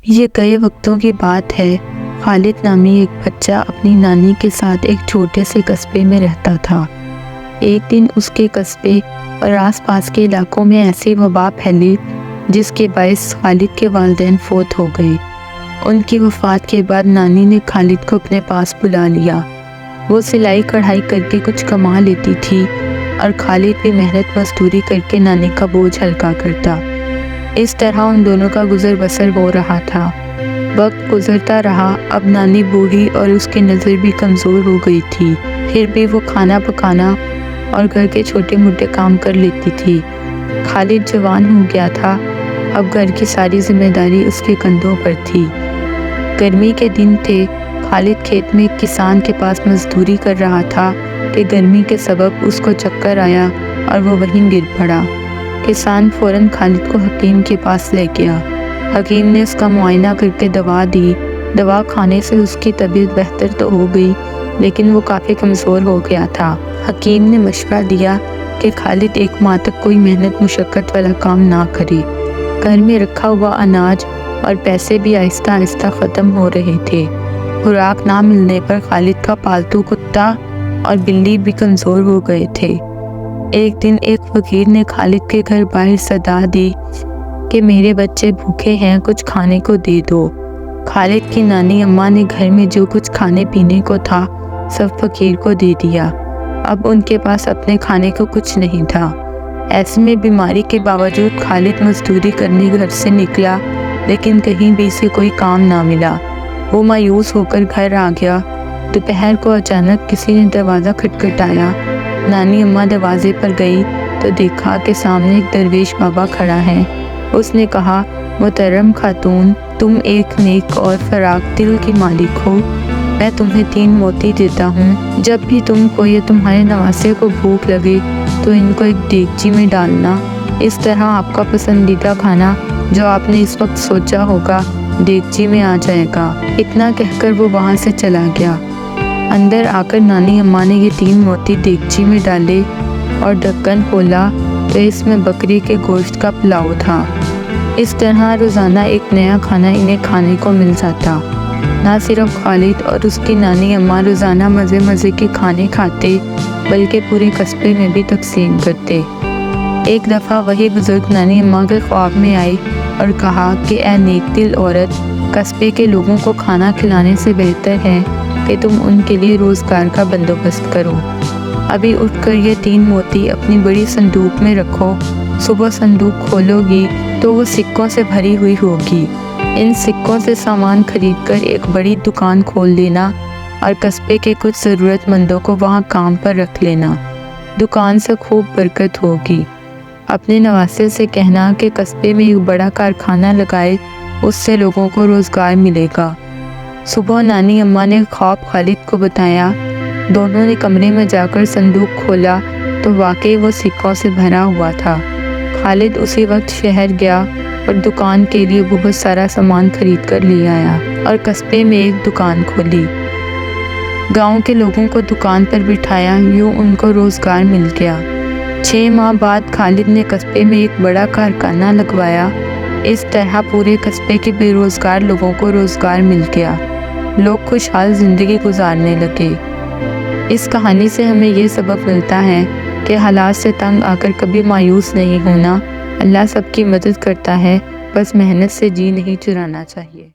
یہ کئی وقتوں کی بات ہے۔ خالد نامی ایک بچہ اپنی نانی کے ساتھ ایک چھوٹے سے قصبے میں رہتا تھا۔ ایک دن اس کے قصبے اور آس پاس کے علاقوں میں ایسی وبا پھیلی جس کے باعث خالد کے والدین فوت ہو گئے۔ ان کی وفات کے بعد نانی نے خالد کو اپنے پاس بلا لیا۔ وہ سلائی کڑھائی کر کے کچھ کما لیتی تھی اور خالد بھی محنت مزدوری کر کے نانی کا بوجھ ہلکا کرتا۔ اس طرح ان دونوں کا گزر بسر ہو رہا تھا۔ وقت گزرتا رہا، اب نانی بوڑھی اور اس کی نظر بھی کمزور ہو گئی تھی، پھر بھی وہ کھانا پکانا اور گھر کے چھوٹے موٹے کام کر لیتی تھی۔ خالد جوان ہو گیا تھا، اب گھر کی ساری ذمہ داری اس کے کندھوں پر تھی۔ گرمی کے دن تھے، خالد کھیت میں ایک کسان کے پاس مزدوری کر رہا تھا کہ گرمی کے سبب اس کو چکر آیا اور وہ وہیں گر پڑا۔ کسان فوراً خالد کو حکیم کے پاس لے گیا۔ حکیم نے اس کا معائنہ کر کے دوا دی۔ دوا کھانے سے اس کی طبیعت بہتر تو ہو گئی، لیکن وہ کافی کمزور ہو گیا تھا۔ حکیم نے مشورہ دیا کہ خالد ایک ماہ تک کوئی محنت مشقت والا کام نہ کرے۔ گھر میں رکھا ہوا اناج اور پیسے بھی آہستہ آہستہ ختم ہو رہے تھے۔ خوراک نہ ملنے پر خالد کا پالتو کتا اور بلی بھی کمزور ہو گئے تھے۔ ایک دن ایک فقیر نے خالد کے گھر باہر صدا دی کہ میرے بچے بھوکے ہیں، کچھ کھانے کو دے دو۔ خالد کی نانی اماں نے گھر میں جو کچھ کھانے پینے کو تھا سب فقیر کو دے دیا۔ اب ان کے پاس اپنے کھانے کو کچھ نہیں تھا۔ ایسے میں بیماری کے باوجود خالد مزدوری کرنے گھر سے نکلا، لیکن کہیں بھی اسے کوئی کام نہ ملا۔ وہ مایوس ہو کر گھر آ گیا۔ دوپہر کو اچانک کسی نے دروازہ کھٹکھٹایا۔ نانی اماں دروازے پر گئی تو دیکھا کہ سامنے ایک درویش بابا کھڑا ہے۔ اس نے کہا، محترم خاتون، تم ایک نیک اور فراخ دل کی مالک ہو۔ میں تمہیں 3 موتی دیتا ہوں۔ جب بھی تم کو یا تمہارے نواسے کو بھوک لگے تو ان کو ایک دیگچی میں ڈالنا۔ اس طرح آپ کا پسندیدہ کھانا جو آپ نے اس وقت سوچا ہوگا دیگچی میں آ جائے گا۔ اتنا کہہ کر وہ وہاں سے چلا گیا۔ اندر آ کر نانی اماں نے یہ 3 موتی دیگچی میں ڈالے اور ڈھکن کھولا تو اس میں بکری کے گوشت کا پلاؤ تھا۔ اس طرح روزانہ ایک نیا کھانا انہیں کھانے کو مل جاتا۔ نہ صرف خالد اور اس کی نانی اماں روزانہ مزے مزے کے کھانے کھاتے، بلکہ پورے قصبے میں بھی تقسیم کرتے۔ ایک دفعہ وہی بزرگ نانی اماں کے خواب میں آئی اور کہا کہ اے نیک دل عورت، قصبے کے لوگوں کو کھانا کھلانے سے بہتر ہے کہ تم ان کے لیے روزگار کا بندوبست کرو۔ ابھی اٹھ کر یہ 3 موتی اپنی بڑی صندوق میں رکھو۔ صبح صندوق کھولو گی تو وہ سکوں سے بھری ہوئی ہوگی۔ ان سکوں سے سامان خرید کر ایک بڑی دکان کھول لینا اور قصبے کے کچھ ضرورت مندوں کو وہاں کام پر رکھ لینا۔ دکان سے خوب برکت ہوگی۔ اپنے نواسے سے کہنا کہ قصبے میں ایک بڑا کارخانہ لگائے، اس سے لوگوں کو روزگار ملے گا۔ صبح نانی اماں نے خواب خالد کو بتایا۔ دونوں نے کمرے میں جا کر صندوق کھولا تو واقعی وہ سکوں سے بھرا ہوا تھا۔ خالد اسی وقت شہر گیا اور دکان کے لیے بہت سارا سامان خرید کر لے آیا اور قصبے میں ایک دکان کھولی۔ گاؤں کے لوگوں کو دکان پر بٹھایا، یوں ان کو روزگار مل گیا۔ 6 ماہ بعد خالد نے قصبے میں ایک بڑا کارخانہ لگوایا۔ اس طرح پورے قصبے کے بے روزگار لوگوں کو روزگار مل گیا۔ لوگ خوشحال زندگی گزارنے لگے۔ اس کہانی سے ہمیں یہ سبق ملتا ہے کہ حالات سے تنگ آ کر کبھی مایوس نہیں ہونا۔ اللہ سب کی مدد کرتا ہے، بس محنت سے جی نہیں چرانا چاہیے۔